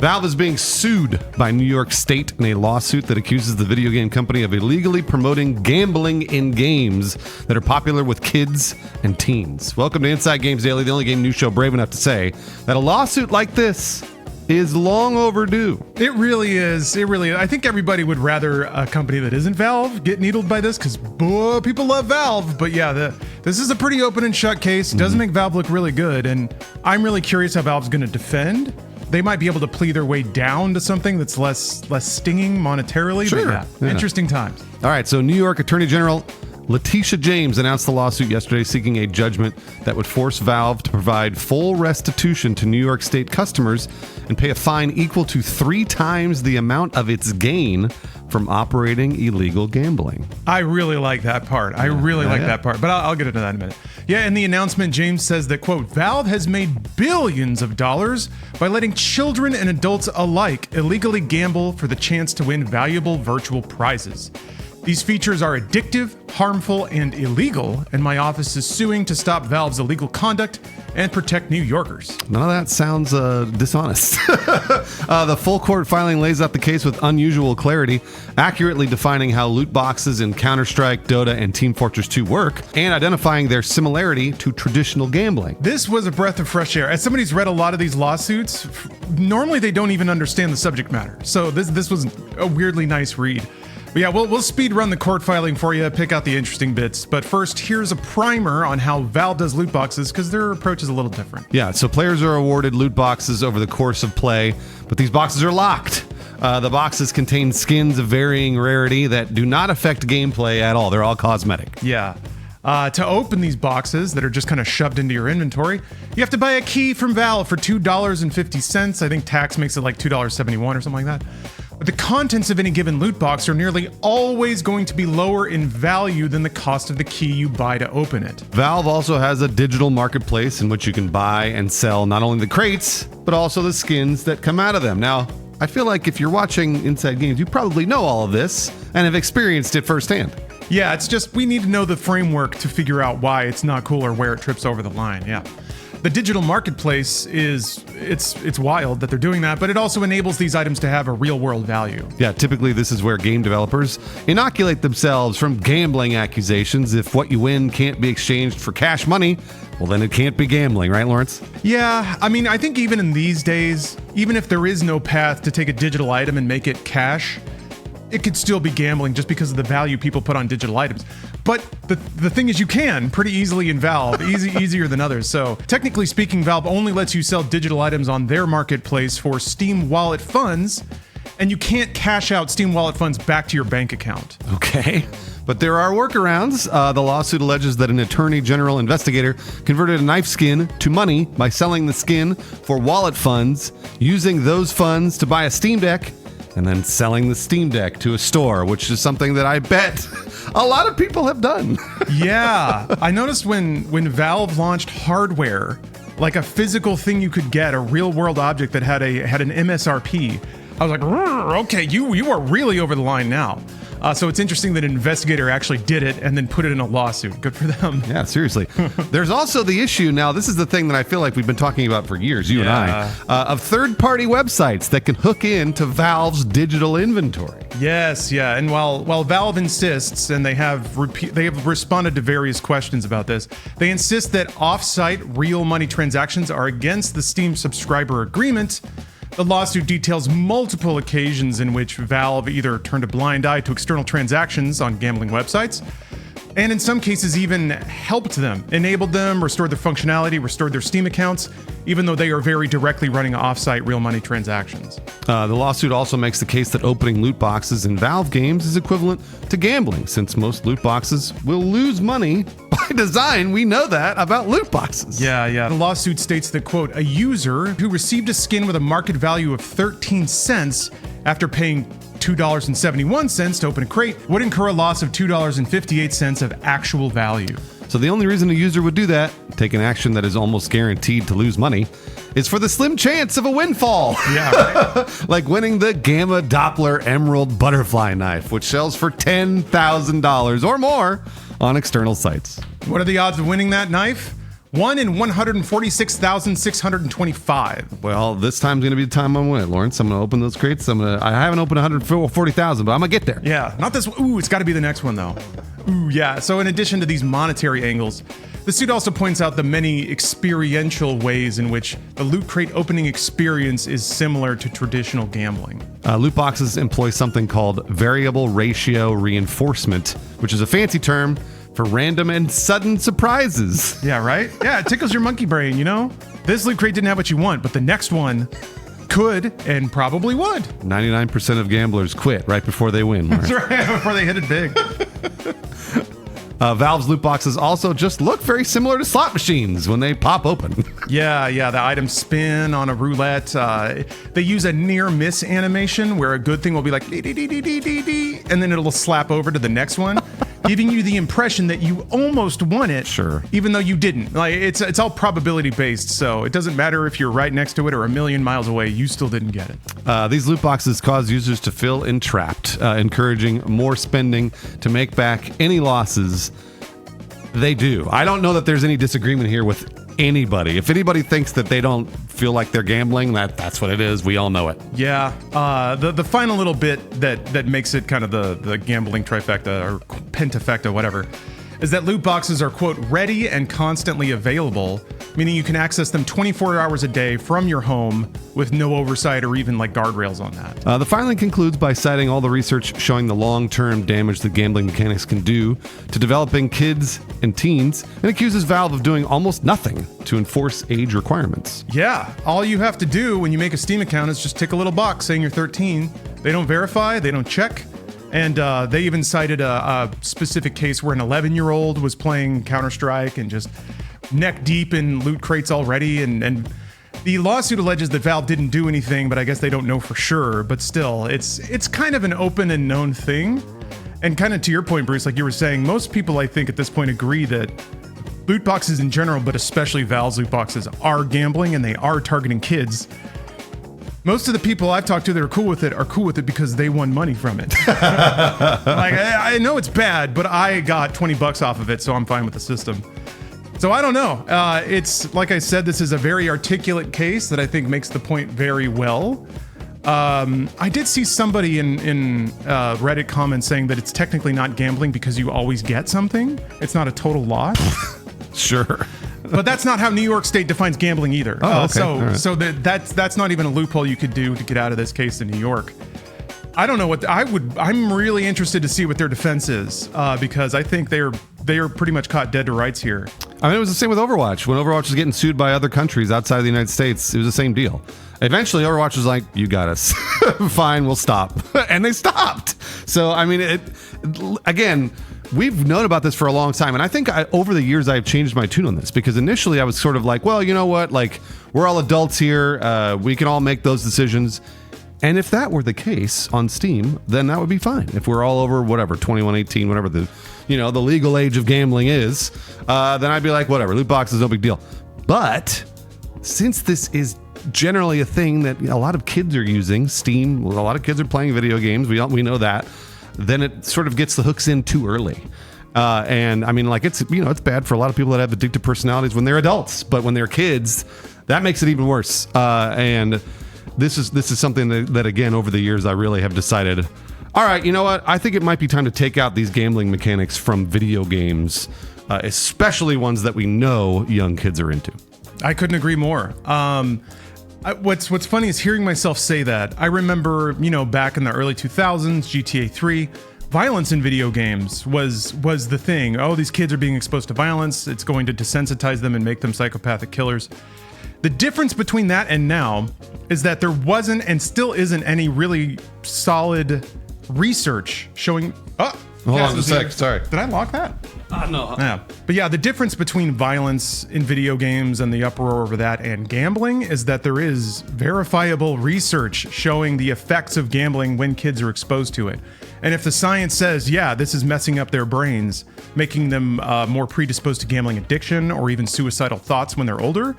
Valve is being sued by New York State in a lawsuit that accuses the video game company of illegally promoting gambling in games that are popular with kids and teens. Welcome to Inside Games Daily, the only game news show brave enough to say that a lawsuit like this is long overdue. It really is. It really is. I think everybody would rather a company that isn't Valve get needled by this because people love Valve. But yeah, this is a pretty open and shut case. It doesn't make Valve look really good. And I'm really curious how Valve's going to defend. They might be able to plea their way down to something that's less stinging monetarily. Sure. But yeah, interesting times. All right, so New York Attorney General Letitia James announced the lawsuit yesterday seeking a judgment that would force Valve to provide full restitution to New York State customers and pay a fine equal to 3 times the amount of its gain from operating illegal gambling. I really like that part. I really like that part, but I'll get into that in a minute. Yeah, in the announcement, James says that, quote, Valve has made billions of dollars by letting children and adults alike illegally gamble for the chance to win valuable virtual prizes. These features are addictive, harmful, and illegal, and my office is suing to stop Valve's illegal conduct and protect New Yorkers. None of that sounds dishonest. The full court filing lays out the case with unusual clarity, accurately defining how loot boxes in Counter-Strike, Dota, and Team Fortress 2 work, and identifying their similarity to traditional gambling. This was a breath of fresh air. As somebody who's read a lot of these lawsuits, normally they don't even understand the subject matter. So this was a weirdly nice read. But yeah, we'll speed run the court filing for you, pick out the interesting bits. But first, here's a primer on how Valve does loot boxes, because their approach is a little different. Yeah, so players are awarded loot boxes over the course of play, but these boxes are locked. The boxes contain skins of varying rarity that do not affect gameplay at all. They're all cosmetic. Yeah. To open these boxes that are just kind of shoved into your inventory, you have to buy a key from Valve for $2.50. I think tax makes it like $2.71 or something like that. But the contents of any given loot box are nearly always going to be lower in value than the cost of the key you buy to open it. Valve also has a digital marketplace in which you can buy and sell not only the crates, but also the skins that come out of them. Now, I feel like if you're watching Inside Games, you probably know all of this and have experienced it firsthand. Yeah, it's just we need to know the framework to figure out why it's not cool or where it trips over the line. Yeah. The digital marketplace it's wild that they're doing that, but it also enables these items to have a real world value. Yeah, typically this is where game developers inoculate themselves from gambling accusations. If what you win can't be exchanged for cash money, well then it can't be gambling, right, Lawrence? Yeah, I mean, I think even in these days, even if there is no path to take a digital item and make it cash, it could still be gambling just because of the value people put on digital items. But the thing is, you can pretty easily in Valve, easier than others. So technically speaking, Valve only lets you sell digital items on their marketplace for Steam Wallet funds, and you can't cash out Steam Wallet funds back to your bank account. Okay. But there are workarounds. The lawsuit alleges that an attorney general investigator converted a knife skin to money by selling the skin for wallet funds, using those funds to buy a Steam Deck, and then selling the Steam Deck to a store, which is something that I bet a lot of people have done. Yeah, I noticed when Valve launched hardware, like a physical thing you could get, a real world object that had an MSRP, I was like, okay, you are really over the line now. So it's interesting that an investigator actually did it and then put it in a lawsuit. Good for them. Yeah, seriously. There's also the issue now, this is the thing that I feel like we've been talking about for years, you and I, of third-party websites that can hook into Valve's digital inventory. Yes, yeah. And while Valve insists, and they have responded to various questions about this, they insist that off-site real money transactions are against the Steam subscriber agreement. The lawsuit details multiple occasions in which Valve either turned a blind eye to external transactions on gambling websites, and in some cases even helped them, enabled them, restored their functionality, restored their Steam accounts, even though they are very directly running off-site real money transactions. The lawsuit also makes the case that opening loot boxes in Valve games is equivalent to gambling, since most loot boxes will lose money by design. We know that about loot boxes. Yeah. The lawsuit states that, quote, a user who received a skin with a market value of 13 cents after paying $2.71 to open a crate would incur a loss of $2.58 of actual value. So the only reason a user would do that, take an action that is almost guaranteed to lose money, is for the slim chance of a windfall. Yeah, right. Like winning the Gamma Doppler Emerald Butterfly Knife, which sells for $10,000 or more on external sites. What are the odds of winning that knife? 1 in 146,625. Well, this time's going to be the time I'm winning, Lawrence. I'm going to open those crates. I haven't opened 140,000, but I'm going to get there. Yeah, not this one. Ooh, it's got to be the next one, though. Ooh, yeah. So in addition to these monetary angles, the suit also points out the many experiential ways in which the loot crate opening experience is similar to traditional gambling. Loot boxes employ something called variable ratio reinforcement, which is a fancy term for random and sudden surprises. Yeah, right? Yeah, it tickles your monkey brain, you know? This loot crate didn't have what you want, but the next one could and probably would. 99% of gamblers quit right before they win. That's right, before they hit it big. Valve's loot boxes also just look very similar to slot machines when they pop open. Yeah, the items spin on a roulette. They use a near miss animation where a good thing will be like, dee, dee, dee, dee, dee, dee, dee, and then it'll slap over to the next one, giving you the impression that you almost won it, Sure. even though you didn't. Like it's all probability based, so it doesn't matter if you're right next to it or a million miles away, you still didn't get it. These loot boxes cause users to feel entrapped, encouraging more spending to make back any losses they do. I don't know that there's any disagreement here with anybody. If anybody thinks that they don't feel like they're gambling, that's what it is. We all know it. Yeah. The final little bit that makes it kind of the gambling trifecta or pentafecta, whatever, is that loot boxes are, quote, ready and constantly available, meaning you can access them 24 hours a day from your home with no oversight or even like guardrails on that. The filing concludes by citing all the research showing the long-term damage that gambling mechanics can do to developing kids and teens, and accuses Valve of doing almost nothing to enforce age requirements. Yeah, all you have to do when you make a Steam account is just tick a little box saying you're 13. They don't verify, they don't check. And they even cited a specific case where an 11-year-old was playing Counter-Strike and just neck deep in loot crates already. And the lawsuit alleges that Valve didn't do anything, but I guess they don't know for sure. But still, it's kind of an open and known thing. And kind of to your point, Bruce, like you were saying, most people, I think, at this point agree that loot boxes in general, but especially Valve's loot boxes, are gambling and they are targeting kids. Most of the people I've talked to that are cool with it because they won money from it. Like, I know it's bad, but I got $20 off of it, so I'm fine with the system. So I don't know. It's like I said, this is a very articulate case that I think makes the point very well. I did see somebody in Reddit comments saying that it's technically not gambling because you always get something. It's not a total loss. Sure. But that's not how New York State defines gambling either. Oh, okay. So that's not even a loophole you could do to get out of this case in New York. I don't know what I'm really interested to see what their defense is because I think they are pretty much caught dead to rights here. I mean, it was the same with Overwatch. When Overwatch was getting sued by other countries outside the United States, it was the same deal. Eventually, Overwatch was like, you got us. Fine, we'll stop. And they stopped. So, I mean, again, we've known about this for a long time. And I think over the years, I've changed my tune on this because initially I was sort of like, well, you know what? Like, we're all adults here. We can all make those decisions. And if that were the case on Steam, then that would be fine. If we're all over whatever, 21, 18, whatever the legal age of gambling is, then I'd be like, whatever, loot boxes, no big deal. But since this is generally a thing that a lot of kids are using, Steam, a lot of kids are playing video games, we know that, then it sort of gets the hooks in too early. And I mean, like it's bad for a lot of people that have addictive personalities when they're adults, but when they're kids, that makes it even worse. And this is something that again, over the years, I really have decided, all right, you know what? I think it might be time to take out these gambling mechanics from video games, especially ones that we know young kids are into. I couldn't agree more. What's funny is hearing myself say that. I remember, back in the early 2000s, GTA 3, violence in video games was the thing. Oh, these kids are being exposed to violence. It's going to desensitize them and make them psychopathic killers. The difference between that and now is that there wasn't and still isn't any really solid research showing. Oh, hold on a sec. Sorry. Did I lock that? No. Yeah. But yeah, the difference between violence in video games and the uproar over that and gambling is that there is verifiable research showing the effects of gambling when kids are exposed to it. And if the science says, yeah, this is messing up their brains, making them more predisposed to gambling addiction or even suicidal thoughts when they're older,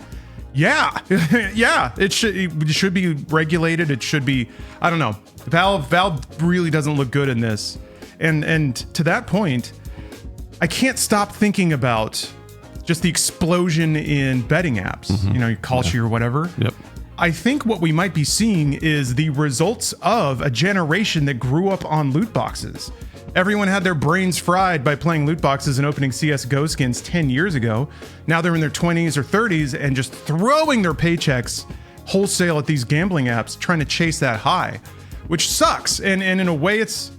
yeah, it should be regulated. It should be, I don't know. Valve really doesn't look good in this. And to that point, I can't stop thinking about just the explosion in betting apps, Kalshi or whatever. Yep. I think what we might be seeing is the results of a generation that grew up on loot boxes. Everyone had their brains fried by playing loot boxes and opening CSGO skins 10 years ago. Now they're in their 20s or 30s and just throwing their paychecks wholesale at these gambling apps, trying to chase that high, which sucks. And in a way, it's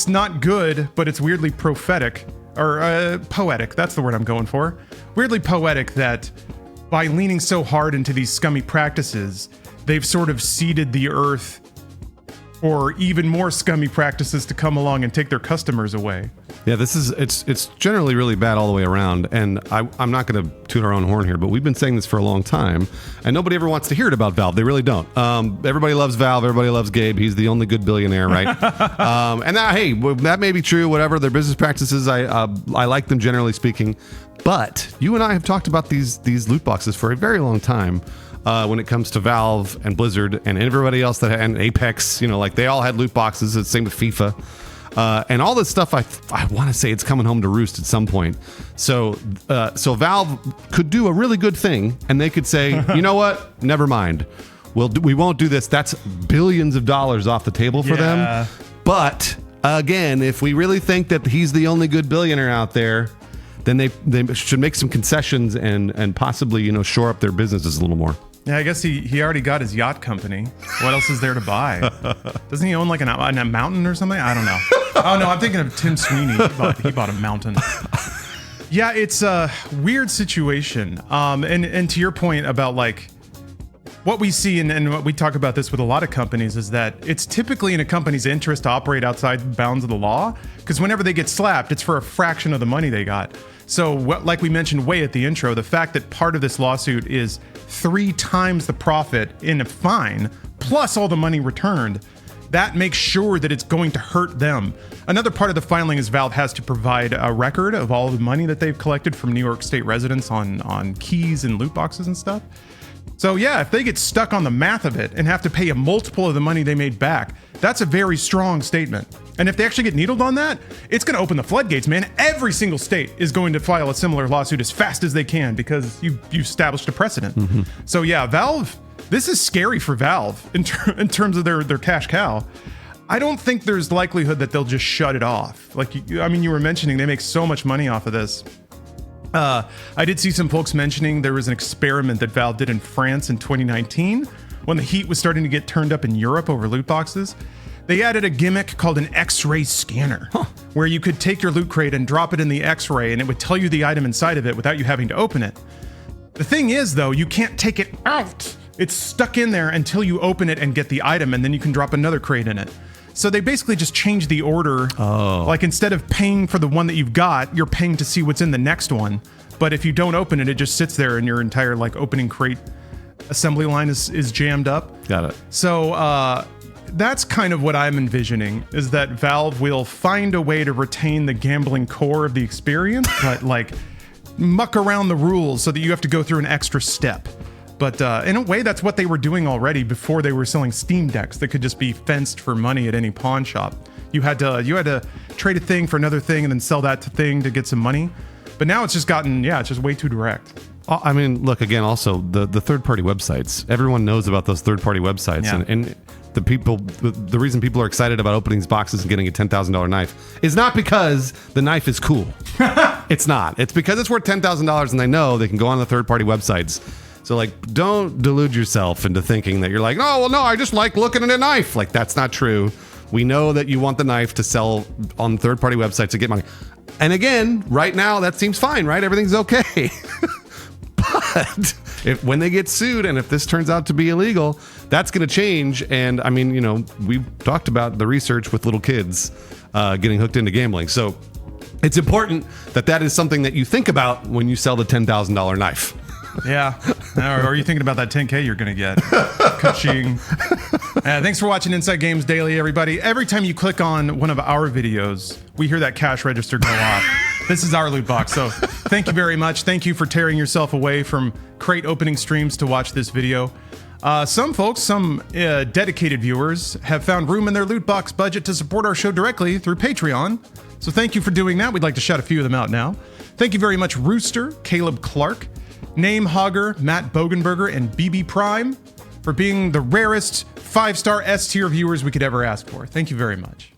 not good, but it's weirdly prophetic or poetic. That's the word I'm going for. Weirdly poetic that by leaning so hard into these scummy practices, they've sort of seeded the earth for even more scummy practices to come along and take their customers away. Yeah, it's generally really bad all the way around. And I'm not going to toot our own horn here, but we've been saying this for a long time, and nobody ever wants to hear it about Valve. They really don't. Everybody loves Valve. Everybody loves Gabe. He's the only good billionaire, right? And that, hey, that may be true. Whatever their business practices, I like them generally speaking. But you and I have talked about these loot boxes for a very long time. When it comes to Valve and Blizzard and everybody else and Apex, they all had loot boxes. It's the same with FIFA. And all this stuff, I want to say it's coming home to roost at some point. So Valve could do a really good thing, and they could say, you know what? Never mind. We won't do this. That's billions of dollars off the table for them. But again, if we really think that he's the only good billionaire out there, then they should make some concessions and possibly shore up their businesses a little more. Yeah, I guess he already got his yacht company. What else is there to buy? Doesn't he own like a mountain or something? I don't know. Oh no, I'm thinking of Tim Sweeney. He bought a mountain. Yeah, it's a weird situation. And to your point about like what we see and what we talk about this with a lot of companies is that it's typically in a company's interest to operate outside the bounds of the law, because whenever they get slapped, it's for a fraction of the money they got. So like we mentioned way at the intro, the fact that part of this lawsuit is 3 times the profit in a fine, plus all the money returned, that makes sure that it's going to hurt them. Another part of the filing is Valve has to provide a record of all the money that they've collected from New York State residents on keys and loot boxes and stuff. So yeah, if they get stuck on the math of it and have to pay a multiple of the money they made back, that's a very strong statement. And if they actually get needled on that, it's going to open the floodgates, man. Every single state is going to file a similar lawsuit as fast as they can because you established a precedent. Mm-hmm. So yeah, Valve, this is scary for Valve in terms of their cash cow. I don't think there's likelihood that they'll just shut it off. You were mentioning they make so much money off of this. I did see some folks mentioning there was an experiment that Valve did in France in 2019 when the heat was starting to get turned up in Europe over loot boxes. They added a gimmick called an X-ray scanner, where you could take your loot crate and drop it in the X-ray and it would tell you the item inside of it without you having to open it. The thing is, though, you can't take it out. It's stuck in there until you open it and get the item, and then you can drop another crate in it. So they basically just changed the order. Oh. Like instead of paying for the one that you've got, you're paying to see what's in the next one. But if you don't open it, it just sits there and your entire opening crate assembly line is jammed up. Got it. So that's kind of what I'm envisioning, is that Valve will find a way to retain the gambling core of the experience, but muck around the rules so that you have to go through an extra step. But in a way, that's what they were doing already before they were selling Steam decks that could just be fenced for money at any pawn shop. You had to trade a thing for another thing and then sell that thing to get some money. But now it's just it's just way too direct. I mean, look, again, also the third-party websites. Everyone knows about those third-party websites. Yeah. And the reason people are excited about opening these boxes and getting a $10,000 knife is not because the knife is cool. It's not. It's because it's worth $10,000 and they know they can go on the third-party websites. So don't delude yourself into thinking that you're like, oh, well, no, I just like looking at a knife. That's not true. We know that you want the knife to sell on third-party websites to get money. And again, right now, that seems fine, right? Everything's okay. But when they get sued and if this turns out to be illegal, that's going to change. And I mean, we've talked about the research with little kids getting hooked into gambling. So it's important that is something that you think about when you sell the $10,000 knife. Yeah. Or are you thinking about that 10K you're going to get? Ka-ching. Thanks for watching Inside Games Daily, everybody. Every time you click on one of our videos, we hear that cash register go off. This is our loot box. So thank you very much. Thank you for tearing yourself away from crate opening streams to watch this video. Some folks, some dedicated viewers, have found room in their loot box budget to support our show directly through Patreon. So thank you for doing that. We'd like to shout a few of them out now. Thank you very much, Rooster, Caleb Clark, Name Hogger, Matt Bogenberger, and BB Prime for being the rarest 5-star S tier viewers we could ever ask for. Thank you very much.